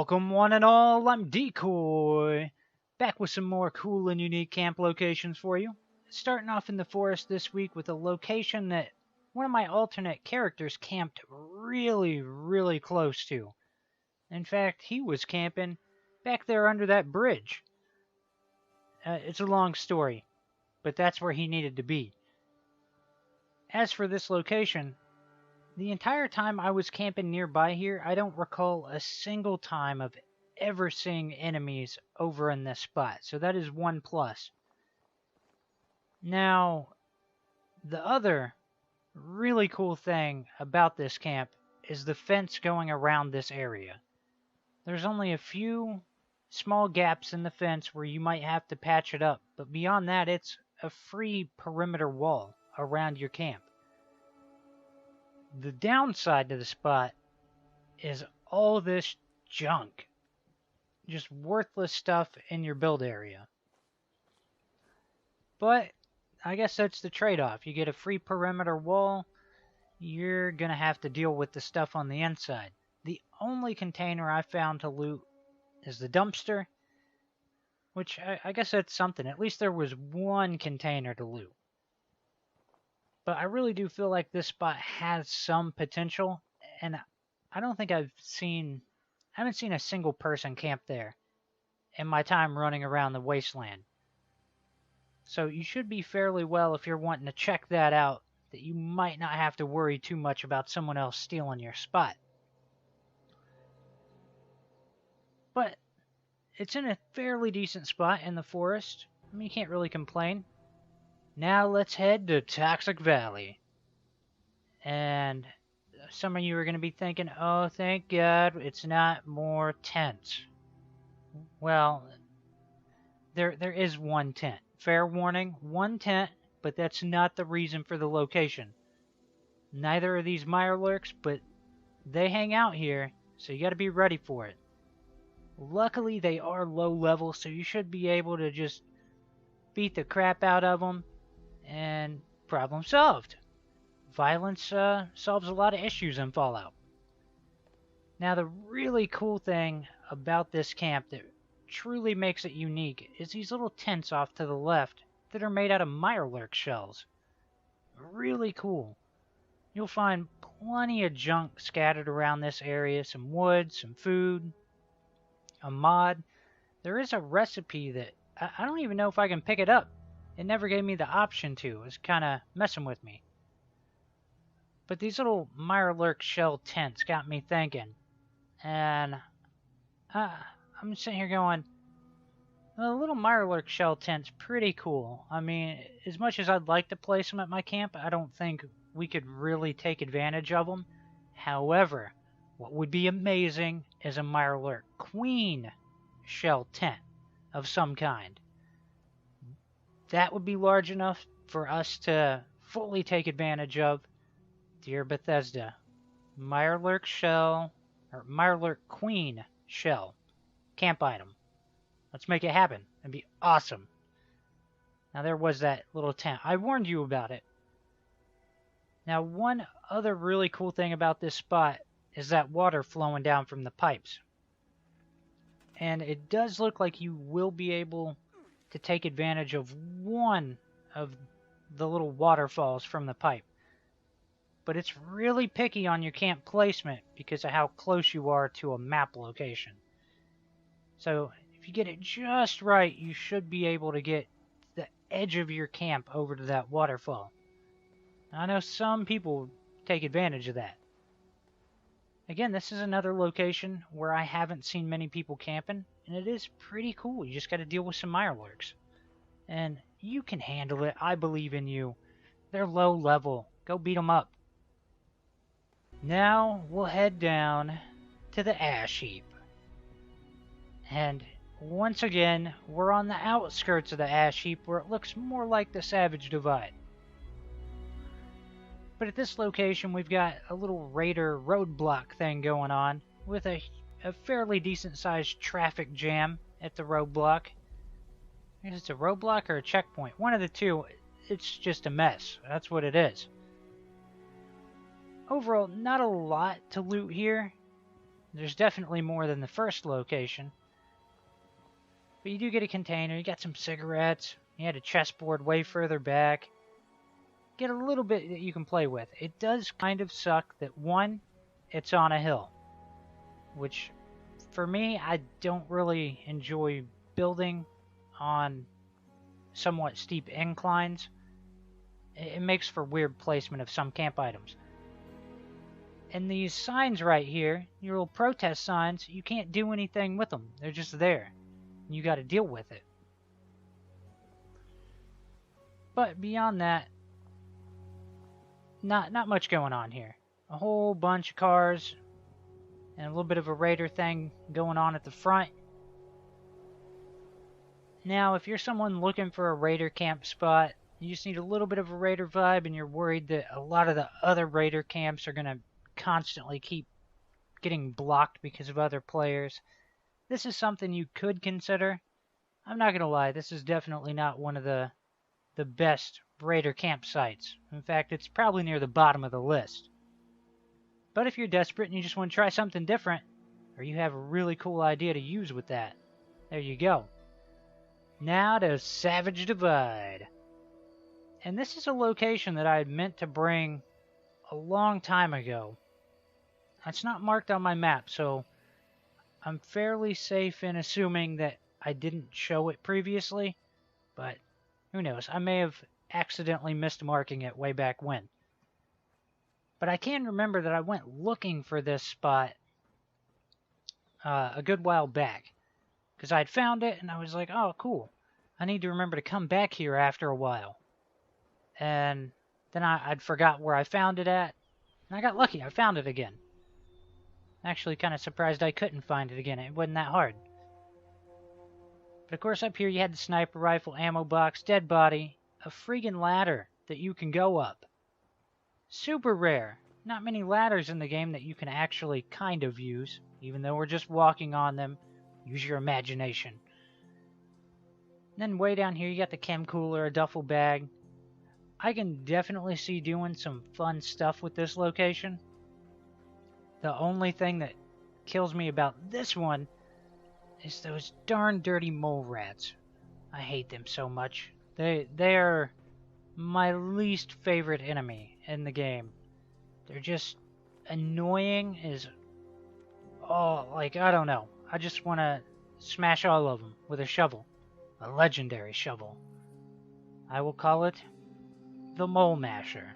Welcome one and all, I'm Decoy, back with some more cool and unique camp locations for you. Starting off in the forest this week with a location that one of my alternate characters camped really close to. In fact, he was camping back there under that bridge. It's a long story, but that's where he needed to be. As for this location, the entire time I was camping nearby here, I don't recall a single time of ever seeing enemies over in this spot, so that is one plus. Now, the other really cool thing about this camp is the fence going around this area. There's only a few small gaps in the fence where you might have to patch it up, but beyond that, it's a free perimeter wall around your camp. The downside to the spot is all this junk. Just worthless stuff in your build area. But I guess that's the trade-off. You get a free perimeter wall, you're going to have to deal with the stuff on the inside. The only container I found to loot is the dumpster, which I guess that's something. At least there was one container to loot. But I really do feel like this spot has some potential, and I don't think I haven't seen a single person camp there in my time running around the wasteland. So you should be fairly well if you're wanting to check that out, that you might not have to worry too much about someone else stealing your spot. But it's in a fairly decent spot in the forest. I mean, you can't really complain. Now let's head to Toxic Valley. And some of you are going to be thinking, oh, thank God it's not more tents. Well, there is one tent. Fair warning, one tent, but that's not the reason for the location. Neither are these Mirelurks, but they hang out here, so you got to be ready for it. Luckily, they are low level, so you should be able to just beat the crap out of them. And problem solved. Violence solves a lot of issues in Fallout. Now, the really cool thing about this camp that truly makes it unique is these little tents off to the left that are made out of Mirelurk shells. Really cool. You'll find plenty of junk scattered around this area. Some wood, some food, a mod. There is a recipe that I don't even know if I can pick it up. It never gave me the option to. It was kind of messing with me. But these little Mirelurk shell tents got me thinking. And I'm sitting here going, the little Mirelurk shell tent's pretty cool. I mean, as much as I'd like to place them at my camp, I don't think we could really take advantage of them. However, what would be amazing is a Mirelurk queen shell tent of some kind. That would be large enough for us to fully take advantage of. Dear Bethesda, Mirelurk shell, or Mirelurk queen shell, camp item. Let's make it happen. It'd be awesome. Now there was that little tent. I warned you about it. Now one other really cool thing about this spot is that water flowing down from the pipes. And it does look like you will be able to take advantage of one of the little waterfalls from the pipe. But it's really picky on your camp placement because of how close you are to a map location. So if you get it just right, you should be able to get the edge of your camp over to that waterfall. I know some people take advantage of that. Again, this is another location where I haven't seen many people camping, and it is pretty cool. You just got to deal with some Mirelurks. And you can handle it. I believe in you. They're low level. Go beat them up. Now we'll head down to the ash heap. And once again, we're on the outskirts of the ash heap where it looks more like the Savage Divide. But at this location, we've got a little raider roadblock thing going on with a fairly decent-sized traffic jam at the roadblock. I guess it's a roadblock or a checkpoint. One of the two. It's just a mess. That's what it is. Overall, not a lot to loot here. There's definitely more than the first location. But you do get a container, you got some cigarettes, you had a chessboard way further back. Get a little bit that you can play with. It does kind of suck that, one, it's on a hill. Which, for me, I don't really enjoy building on somewhat steep inclines. It makes for weird placement of some camp items. And these signs right here, your little protest signs, you can't do anything with them. They're just there. And you got to deal with it. But beyond that, not much going on here. A whole bunch of cars and a little bit of a raider thing going on at the front. Now, if you're someone looking for a raider camp spot, you just need a little bit of a raider vibe and you're worried that a lot of the other raider camps are going to constantly keep getting blocked because of other players, this is something you could consider. I'm not going to lie, this is definitely not one of the best raider campsites. In fact, it's probably near the bottom of the list. But if you're desperate and you just want to try something different, or you have a really cool idea to use with that, there you go. Now to Savage Divide. And this is a location that I had meant to bring a long time ago. It's not marked on my map, so I'm fairly safe in assuming that I didn't show it previously, but who knows, I may have accidentally missed marking it way back when. But I can remember that I went looking for this spot a good while back, because I'd found it and I was like, oh cool, I need to remember to come back here after a while. And then I'd forgot where I found it at, and I got lucky, I found it again. Actually kind of surprised I couldn't find it again, it wasn't that hard. But of course up here you had the sniper rifle, ammo box, dead body, a friggin' ladder that you can go up. Super rare. Not many ladders in the game that you can actually kind of use, even though we're just walking on them. Use your imagination. And then way down here you got the chem cooler, a duffel bag. I can definitely see doing some fun stuff with this location. The only thing that kills me about this one is those darn dirty mole rats. I hate them so much. They are my least favorite enemy in the game. They're just annoying as... oh, like, I don't know. I just want to smash all of them with a shovel. A legendary shovel. I will call it the Mole Masher.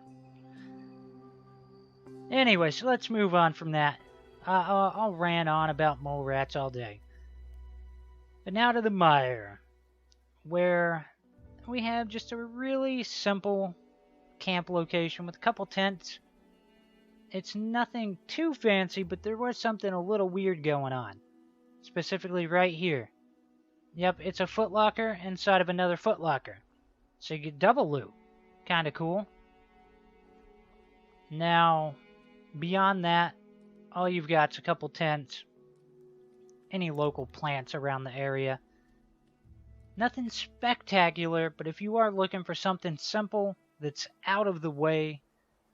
Anyway, so let's move on from that. I'll rant on about mole rats all day. But now to the mire, where we have just a really simple camp location with a couple tents. It's nothing too fancy, but there was something a little weird going on. Specifically right here. Yep, it's a footlocker inside of another footlocker. So you get double loot. Kinda cool. Now, beyond that, all you've got is a couple tents. Any local plants around the area. Nothing spectacular, but if you are looking for something simple that's out of the way,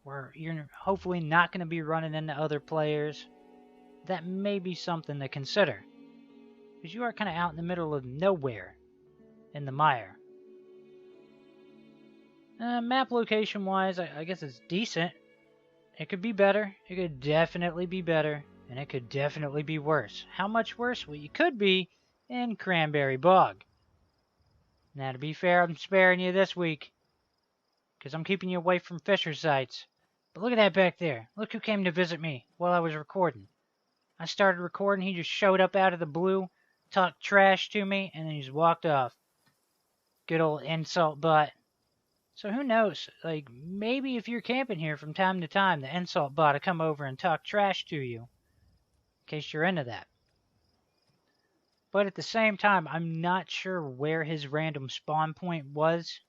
where you're hopefully not going to be running into other players, that may be something to consider. Because you are kind of out in the middle of nowhere in the mire. Map location wise, I guess it's decent. It could be better. It could definitely be better. And it could definitely be worse. How much worse? Well, you could be in Cranberry Bog. Now, to be fair, I'm sparing you this week, because I'm keeping you away from Fisher sites. But look at that back there. Look who came to visit me while I was recording. I started recording, he just showed up out of the blue, talked trash to me, and then he just walked off. Good old insult bot. So who knows, like, maybe if you're camping here from time to time, the insult bot will come over and talk trash to you, in case you're into that. But at the same time, I'm not sure where his random spawn point was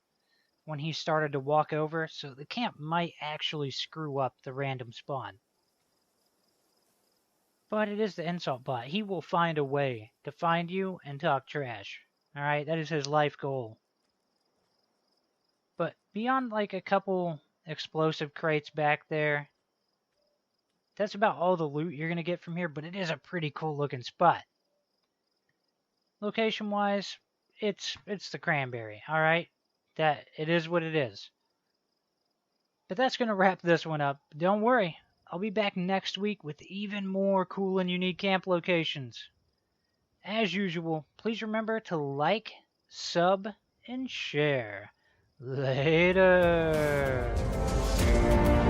when he started to walk over, so the camp might actually screw up the random spawn. But it is the insult bot. He will find a way to find you and talk trash. Alright, that is his life goal. But beyond like a couple explosive crates back there, That's about all the loot you're going to get from here, but it is a pretty cool looking spot. Location-wise, it's the Cranberry, alright? That it is what it is. But that's going to wrap this one up. Don't worry, I'll be back next week with even more cool and unique camp locations. As usual, please remember to like, sub, and share. Later.